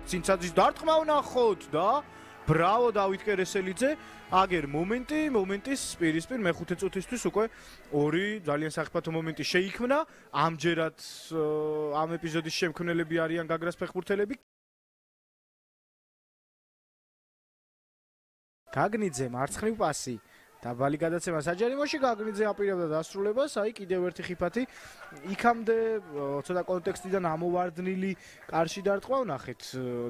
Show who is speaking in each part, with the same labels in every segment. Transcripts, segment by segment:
Speaker 1: ცინცაძის დარტყმა ვნახოთ და ბრავო დავით კერესელიძე. აგერ მომენტის პირისპირ მეხუთე წუთისთვის უკვე ორი ძალიან სახიფათო მომენტი შეიქმნა. ამჯერად ამ ეპიზოდის შემქმნელები არიან გაგრას ფეხბურთელები. გაგნიძე მარცხნივ პასი. დაბალი გადაცემა საჯარიმოში, გაგნიძე აპირებდა დასრულებას, აი კიდევ ერთი ხიფათი. იქამდე ცოტა კონტექსტიდან ამოვარდნილი კარში დარტყმა ვნახეთ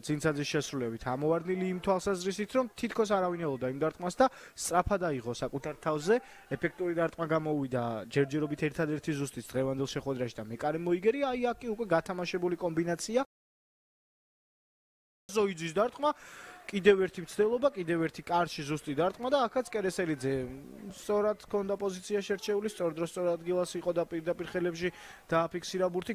Speaker 1: ცინცაძის შესრულებით. ამოვარდნილი იმ თვალსაზრისით, რომ თითქოს არავინ ელოდა იმ დარტყმას და სწრაფად აიღო საკუთარ თავზე. ეფექტური დარტყმა გამოვიდა ჯერჯერობით ერთადერთი ზუსტიც დღევანდელ შეხვედრაში და მეკარე მოიგერია. აი აქ უკვე გათამაშებული კომბინაცია. ზოიძის დარტყმა კიდევ ერთი მცდელობა, კიდევ ერთი კარში ზუსტი დარტყმა და აქაც კერესელიძე სწორად ჰქონდა პოზიცია შერჩეული, სწორ დროს სწორ ადგილას იყო და პირდაპირ ხელებში დააფიქსირა ბურთი.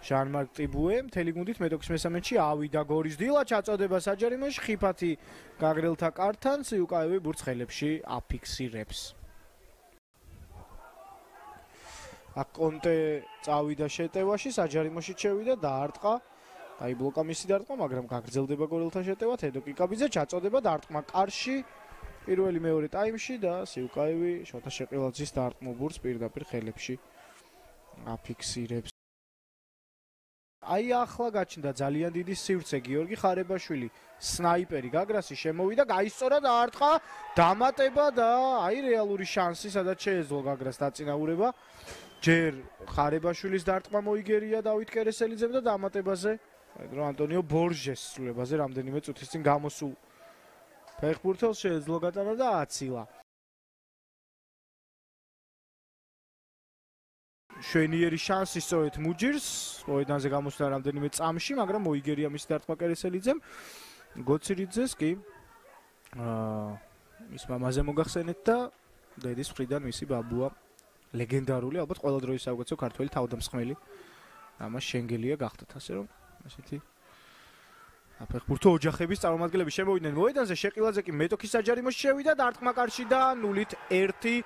Speaker 1: ჟან-მარკ ტიბუე მთელი გუნდით მეტოქის მესამედში ავიდა გორის დილა, ჩაწოდება საჯარიმოში, ხიფათი გაგრელთა კართან, სიუკაევი ბურთს ხელებში აფიქსირებს. აკონტე წავიდა შეტევაში, საჯარიმოში შევიდა და არტყა. დაიბლოკა მისი დარტყმა, მაგრამ გაგრძელდება გორელთა შეტევა. თედო კიკაბიძე ჩაწოდება დარტყმა კარში პირველი მეორე ტაიმში და სიუკაევი შოთა შეყილაძის დარტყმულ ბურთს პირდაპირ ხელებში აფიქსირებს. აი ახლა გაჩნდა ძალიან დიდი სივრცე. გიორგი ხარებაშვილი, სნაიპერი გაგრასი შემოვიდა, გაისწორა და არტყა, დამატება და აი რეალური შანსი, სადაც შეეძლო გაგრას დაწინაურება. ჯერ ხარებაშვილის დარტყმა მოიგერია დავით კერესელიძემ და დამატებაზე პედრო ანტონიო ბორჟეს სრულებაზე რამდენიმე წუთის წინ გამოსულ ფეხბურთელს შეეძლო გატანა და აცილა. შვენიერი შანსი სწორედ მუჯირს, მოედანზე გამოსვლა რამდენიმე წამში, მაგრამ მოიგერია მისი დარტყმა კერესელიძემ. გოცირიძეს კი მის მამაზე მოგახსენეთ და დედის მხრიდან მისი ბაბუა ლეგენდარული, ალბათ ყველა დროის საუკეთესო ქართველი თავდამსხმელი. ამას შენგელია გახდათ, ასე რომ ასეთი აფეხბურთო ოჯახების წარმომადგენლები შემოვიდნენ მოედანზე. შეყილაძე კი მეტოქის საჯარიმოში შევიდა, დარტყმა კარში და 0-1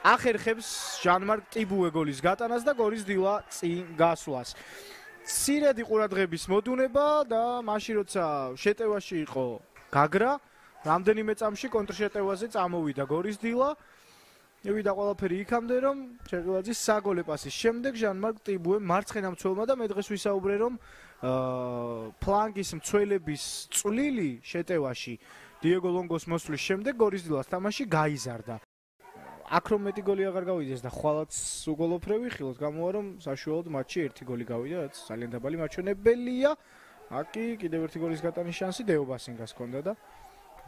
Speaker 1: ახერხებს ჟან-მარკ ტიბუე გოლის გატანას და გორის დილა წინ გასვლას. მცირედი ყურადღების მოდუნება და მაშინ როცა შეტევაში იყო გაგრა, რამდენიმე წამში კონტრშეტევაზე წამოვიდა გორის დილა. მივიდა ყველაფერი იქამდე, რომ შეყილაძის საგოლე პასის შემდეგ ჟან-მარკ ტიბუე მარცხენა მცველმა და მე დღეს ვისაუბრე, რომ ფლანგის მცველების წვლილი შეტევაში დიეგო ლონგოს მოსვლის შემდეგ გორის დილას თამაში გაიზარდა. აქ რომ მეტი გოლი აღარ გავიდეს და ხვალაც უგოლოფრე ვიხილოთ, გამოვა რომ საშუალოდ მატჩი ერთი გოლი გავიდა, რაც ძალიან დაბალი მაჩვენებელია. აქ კი კიდევ ერთი გოლის გატანის შანსი დეობასინგას ჰქონდა და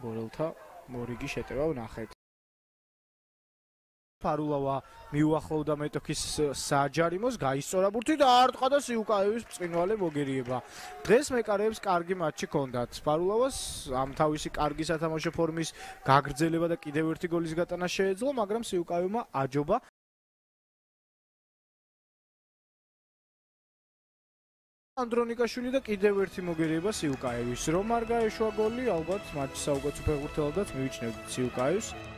Speaker 1: გორელთა მორიგი შეტევა ვნახეთ. ფარულავა მიუახლოვდა მეტოქის საჯარიმოს, გაისწორა ბურთი და არტყა და სიუკაევის ბრწყინვალე მოგერიება. დღეს მეკარეებს კარგი მატჩი ჰქონდათ. ფარულავას ამ თავისი კარგი სათამაშო ფორმის გაგრძელება და კიდევ ერთი გოლის გატანა შეეძლო, მაგრამ სიუკაევმა აჯობა. ანდრონიკაშვილი და კიდევ ერთი მოგერიება სიუკაევის. რომ არ გაეშვა გოლი, ალბათ მატჩის საუკეთესო ფეხბურთელადაც მივიჩნევთ სიუკაევს.